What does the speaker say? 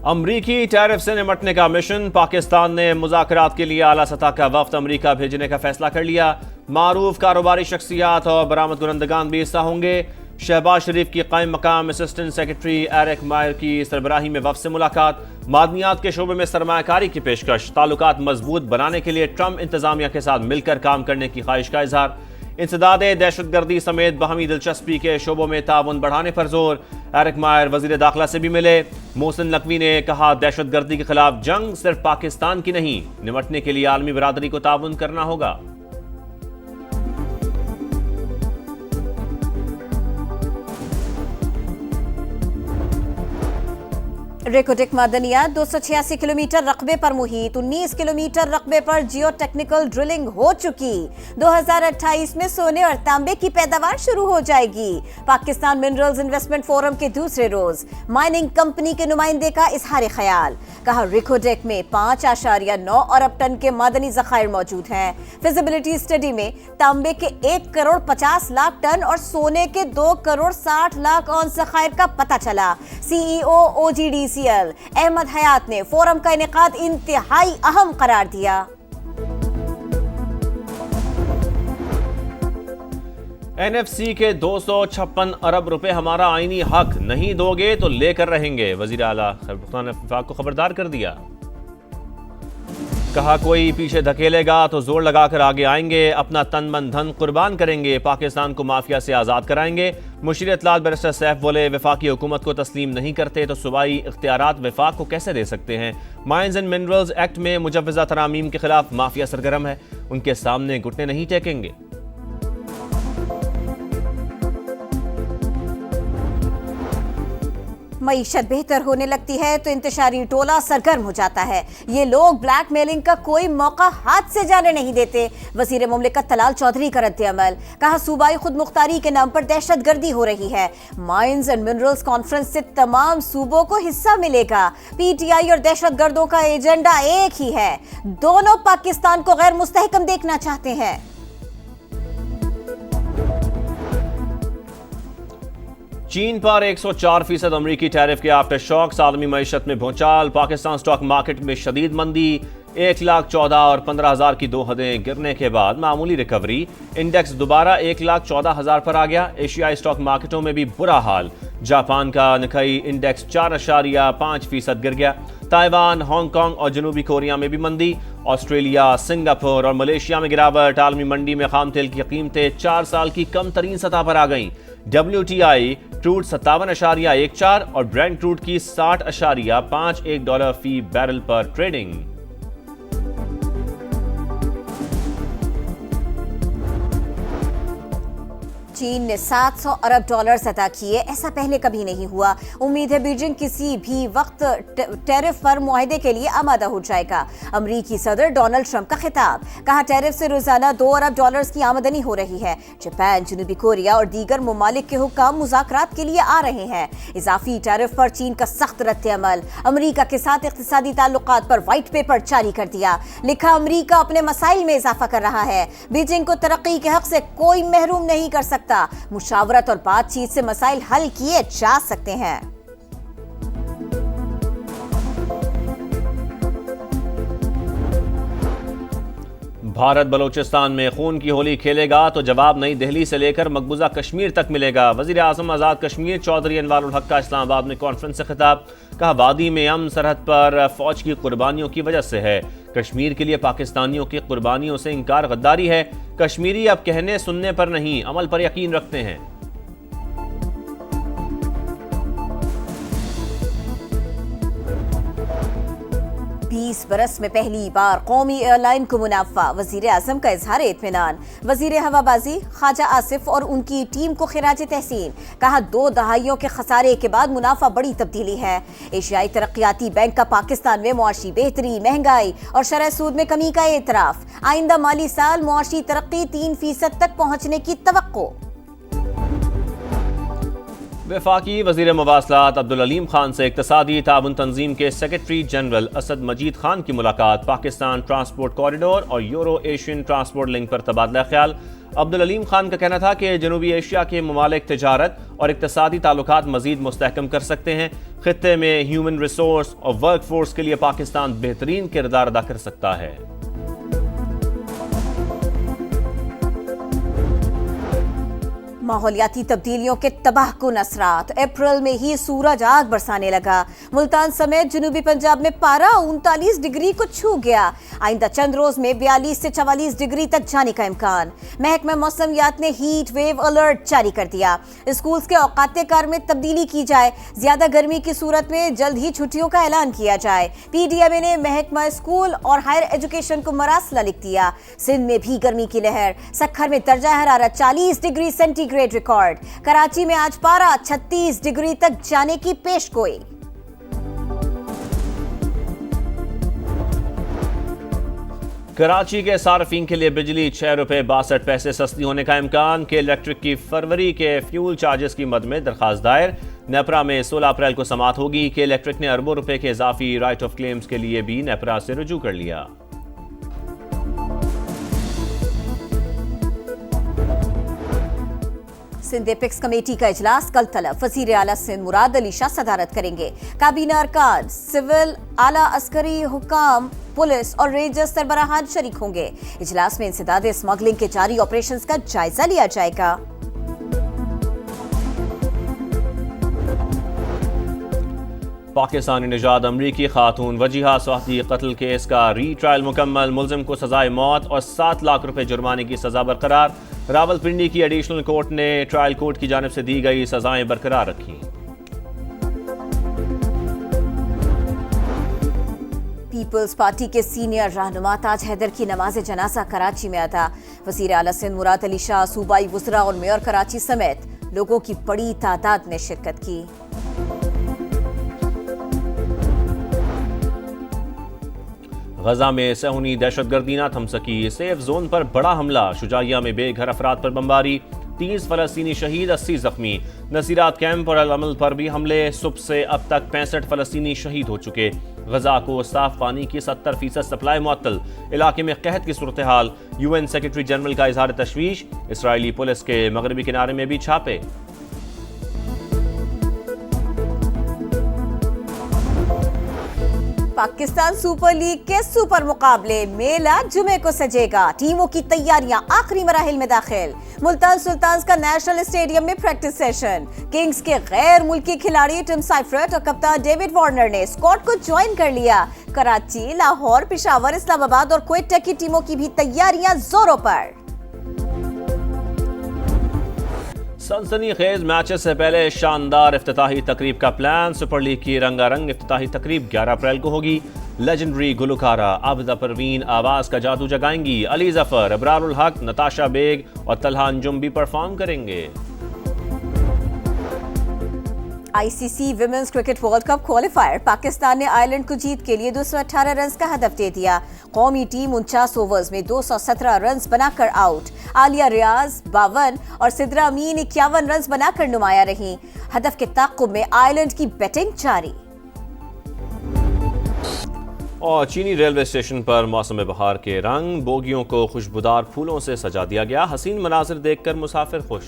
अमरीकी टैरिफ से निपटने का मिशन। पाकिस्तान ने मुज़ाकरात के लिए आला सतह का वफ्द अमरीका भेजने का फैसला कर लिया। मारूफ कारोबारी शख्सियात और बरामद कुरंदगान भी हिस्सा होंगे। शहबाज शरीफ की कायम मकाम असिस्टेंट सेक्रेटरी एरिक मायर की सरबराही में वफ्द से मुलाकात। मादनियात के शोबे में सरमायाकारी की पेशकश। ताल्लुकात मजबूत बनाने के लिए ट्रंप इंतजामिया के साथ मिलकर काम करने की ख्वाहिश का इजहार। इंसदाद दहशतगर्दी समेत बाहमी दिलचस्पी के शोबों में ताउन बढ़ाने पर जोर। एरिक मायर वजीर दाखिला से भी मिले। मोहसिन नकवी ने कहा, दहशतगर्दी के खिलाफ जंग सिर्फ पाकिस्तान की नहीं, निपटने के लिए आलमी बरादरी को ताउन करना होगा। रेकोडेक मादनियात 286 किलोमीटर रकबे पर मुहित, 19 किलोमीटर रकबे पर जियो टेक्निकल ड्रिलिंग हो चुकी। 2028 में सोने और तांबे की पैदावार शुरू हो जाएगी। पाकिस्तान मिनरल्स इन्वेस्टमेंट फोरम के दूसरे रोज माइनिंग कंपनी के नुमाइंदे का इजहार ख्याल। कहा, रेकोडेक में 5.9 अरब टन के मादनी जखायर मौजूद हैं। फिजिबिलिटी स्टडी में तांबे के 1 करोड़ 50 लाख टन और सोने के 2 करोड़ 60 लाख औंस जखायर का पता चला। सीईओ OGDCL अहमद हयात ने फोरम का इनेकाद इंतहाई अहम करार दिया। NFC के 256 अरब रुपए हमारा आईनी हक, नहीं दोगे तो लेकर रहेंगे। वजीर आला खैबर वफाक को खबरदार कर दिया। कहा, कोई पीछे धकेलेगा तो जोर लगाकर आगे आएंगे, अपना तन मन धन कुर्बान करेंगे, पाकिस्तान को माफिया से आज़ाद कराएंगे। मुशीर इत्तलात बैरिस्टर सैफ बोले, वफाकी हुकूमत को तस्लीम नहीं करते तो सूबाई इख्तियारात वफाक को कैसे दे सकते हैं। माइंस एंड मिनरल्स एक्ट में मुजव्वज़ा तरामीम के खिलाफ माफिया सरगर्म है, उनके सामने घुटने नहीं टेकेंगे। मईशत बेहतर होने लगती है तो इंतशारी टोला सरगर्म हो जाता है। ये लोग ब्लैकमेलिंग का कोई मौका हाथ से जाने नहीं देते। वजीर मुमलिकत तलाल चौधरी का रद्द-ए-अमल। कहा, सूबाई खुद मुख्तारी के नाम पर दहशतगर्दी हो रही है। माइंस एंड मिनरल्स कॉन्फ्रेंस से तमाम सूबों को हिस्सा मिलेगा। PTI और दहशतगर्दों का एजेंडा एक ही है, दोनों पाकिस्तान को गैर मुस्तहकम देखना चाहते हैं। चीन पर 104% अमरीकी टैरिफ के आफ्टर शॉक्स, आलमी मईशत में भूचाल। पाकिस्तान स्टॉक मार्केट में शदीद मंदी। 1,14,000 और 15,000 की दो हदें गिरने के बाद मामूली रिकवरी। इंडेक्स दोबारा 1,14,000 पर आ गया। एशियाई स्टॉक मार्केटों में भी बुरा हाल। जापान का निकाई इंडेक्स 4.5% गिर गया। ताइवान, हांगकांग और जनूबी कोरिया में भी मंदी। ऑस्ट्रेलिया, सिंगापुर और मलेशिया में गिरावट। आलमी मंडी में खाम तेल की कीमतें 4 साल की कम तरीन सतह पर आ गईं। WTI क्रूड 57.14 और ब्रेंट क्रूड की 60.51 डॉलर फी बैरल पर ट्रेडिंग। चीन ने 700 अरब डॉलर अदा किए, ऐसा पहले कभी नहीं हुआ। उम्मीद है बीजिंग किसी भी वक्त टैरिफ पर मुआहदे के लिए आमादा हो जाएगा। अमरीकी सदर डोनाल्ड ट्रंप का खिताब। कहा, टैरिफ से रोजाना 2 अरब डॉलर्स की आमदनी हो रही है। जापान, जनूबी कोरिया और दीगर ममालिक के हुक्काम मुज़ाकरात के लिए आ रहे हैं। इजाफी टैरिफ पर चीन का सख्त रद्द-ए-अमल। अमरीका के साथ इक़्तिसादी ताल्लुकात पर व्हाइट पेपर जारी कर दिया। लिखा, अमरीका अपने मसाइल में इजाफा कर रहा है। बीजिंग को तरक्की के हक से कोई महरूम नहीं कर सकता। मुशावरत और बातचीत से मसाइल हल किए जा सकते हैं। भारत बलोचिस्तान में खून की होली खेलेगा तो जवाब नई दिल्ली से लेकर मकबूजा कश्मीर तक मिलेगा। वजीर आज़म आज़ाद कश्मीर चौधरी अनवारुल हक का इस्लामाबाद में कॉन्फ्रेंस से खिताब। कहा, वादी में अमन सरहद पर फौज की कुर्बानियों की वजह से है। कश्मीर के लिए पाकिस्तानियों की कुर्बानियों से इनकार गद्दारी है। कश्मीरी अब कहने सुनने पर नहीं, अमल पर यकीन रखते हैं। 20 बरस में पहली बार कौमी एयरलाइन को मुनाफा। वजीर आजम का इजहार इत्मीनान। वजीर हवाबाजी ख्वाजा आसिफ और उनकी टीम को खिराज तहसीन। कहा, 2 दहाइयों के खसारे के बाद मुनाफा बड़ी तब्दीली है। एशियाई तरक्याती बैंक का पाकिस्तान में मुआशी बेहतरी, महंगाई और शरह सूद में कमी का एतराफ। आइंदा माली साल मुआशी तरक्की 3% तक पहुंचने की तवक्को। वफाकी वज़ीर मवासलात अब्दुल अलीम खान से इक़्तिसादी ताउन तंजीम के सेक्रेटरी जनरल असद मजीद खान की मुलाकात। पाकिस्तान ट्रांसपोर्ट कॉरिडोर और यूरो एशियन ट्रांसपोर्ट लिंक पर तबादला ख्याल। अब्दुल अलीम खान का कहना था कि जनूबी एशिया के ममालिक तिजारत और इक़्तिसादी ताल्लुकात मज़ीद मुस्तहकम कर सकते हैं। खित्ते में ह्यूमन रिसोर्स और वर्क फोर्स के लिए पाकिस्तान बेहतरीन किरदार अदा कर सकता है। माहौलियाती तब्दीलियों के तबाहकुन असरात। अप्रैल में ही सूरज आग बरसाने लगा। मुल्तान समेत जनूबी पंजाब में पारा 39 डिग्री को छू गया। आइंदा चंद रोज में 42 से 44 डिग्री तक जाने का इम्कान। महकमा मौसमियात ने हीट वेव अलर्ट जारी कर दिया। स्कूल्स के औकात कार में तब्दीली की जाए। ज्यादा गर्मी की सूरत में जल्द ही छुट्टियों का ऐलान किया जाए। PDMA ने महकमा स्कूल और हायर एजुकेशन को मरासला लिख दिया। सिंध में भी गर्मी की लहर। सक्खर में दर्जा हरारत 40 डिग्री सेंटीग्रेड रिकॉर्ड। कराची में आज पारा 36 डिग्री तक जाने की पेशगोई। कराची के सार्फिन के लिए बिजली 6 रुपए 62 पैसे सस्ती होने का इम्कान। के इलेक्ट्रिक की फरवरी के फ्यूल चार्जेस की मद में दरखास्त दायर। नेपरा में 16 अप्रैल को समाअत होगी। के इलेक्ट्रिक ने अरबों रुपए के इजाफी राइट ऑफ क्लेम्स के लिए भी नेपरा से रुजू कर लिया। सिंध एपेक्स कमेटी का इजलास कल तलब। वजीर आला सिंध मुराद अली शाह सदारत करेंगे। काबीना अरकान, सिविल, आला अस्करी हुकाम, पुलिस और रेंजर्स सरबराहान शरीक होंगे। इजलास में इंसदाद स्मगलिंग के जारी ऑपरेशंस का जायजा लिया जाएगा। पाकिस्तानी निजाद अमरीकी खातून वजीहा स्वाति कत्ल केस का री ट्रायल मुकम्मल। मुलजिम को सजाए मौत और 7 लाख रुपए जुर्माने की सजा बरकरार। रावलपिंडी की एडिशनल कोर्ट ने ट्रायल कोर्ट की जानिब से दी गई सजाएं बरकरार रखी। पीपल्स पार्टी के सीनियर रहनुमा ताज हैदर की नमाज जनाजा कराची में अदा। वजीर आला सिंध मुराद अली शाह, सूबाई वज़रा और मेयर कराची समेत लोगों की बड़ी तादाद ने शिरकत की। गजा में सहूनी दहशतगर्दी न थम सकी। सेफ जोन पर बड़ा हमला। शुजाइया में बेघर अफराद पर बमबारी। 30 फलस्तीनी शहीद, 80 जख्मी। नसीरात कैंप और अल-अमल पर भी हमले। सुबह से अब तक 65 फलस्तीनी शहीद हो चुके। गजा को साफ पानी की 70% सप्लाई मुअत्तल। इलाके में कहत की सूरत हाल। UN सेक्रेटरी जनरल का इजहार तशवीश। इसराइली पुलिस के मगरबी किनारे में भी छापे। पाकिस्तान सुपर लीग के सुपर मुकाबले। मेला जुमे को सजेगा। टीमों की तैयारियां आखिरी मराहिल में दाखिल। मुल्तान सुल्तान्स का नेशनल स्टेडियम में प्रैक्टिस सेशन। किंग्स के गैर मुल्की खिलाड़ी टिम साइफर्ट और कप्तान डेविड वार्नर ने स्क्वाड को ज्वाइन कर लिया। कराची, लाहौर, पेशावर, इस्लामाबाद और क्वेटा की टीमों की भी तैयारियां जोरों पर। सनसनीखेज मैचेस से पहले शानदार इफ्तिताही तकरीब का प्लान। सुपर लीग की रंगारंग इफ्तिताही तकरीब 11 अप्रैल को होगी। लेजेंडरी गुलकारा आबिदा परवीन आवाज का जादू जगाएंगी। अली जफर, अबरारुल हक, नताशा बेग और तलहा अंजुम भी परफॉर्म करेंगे। ICC women's cricket world cup qualifier. Pakistan ने आयरलैंड को जीत के लिए 218 रन का हदफ दे दिया। कौमी टीम 49 ओवर्स में 217 रन बनाकर आउट। आलिया रियाज 52 और सिद्रा अमीन 51 रन बनाकर नुमाया रही। हदफ के ताक़ुब में आयरलैंड की बैटिंग जारी। और चीनी रेलवे स्टेशन पर मौसम बहार के रंग। बोगियों को खुशबूदार फूलों से सजा दिया गया। हसीन मनाजिर देखकर मुसाफिर खुश।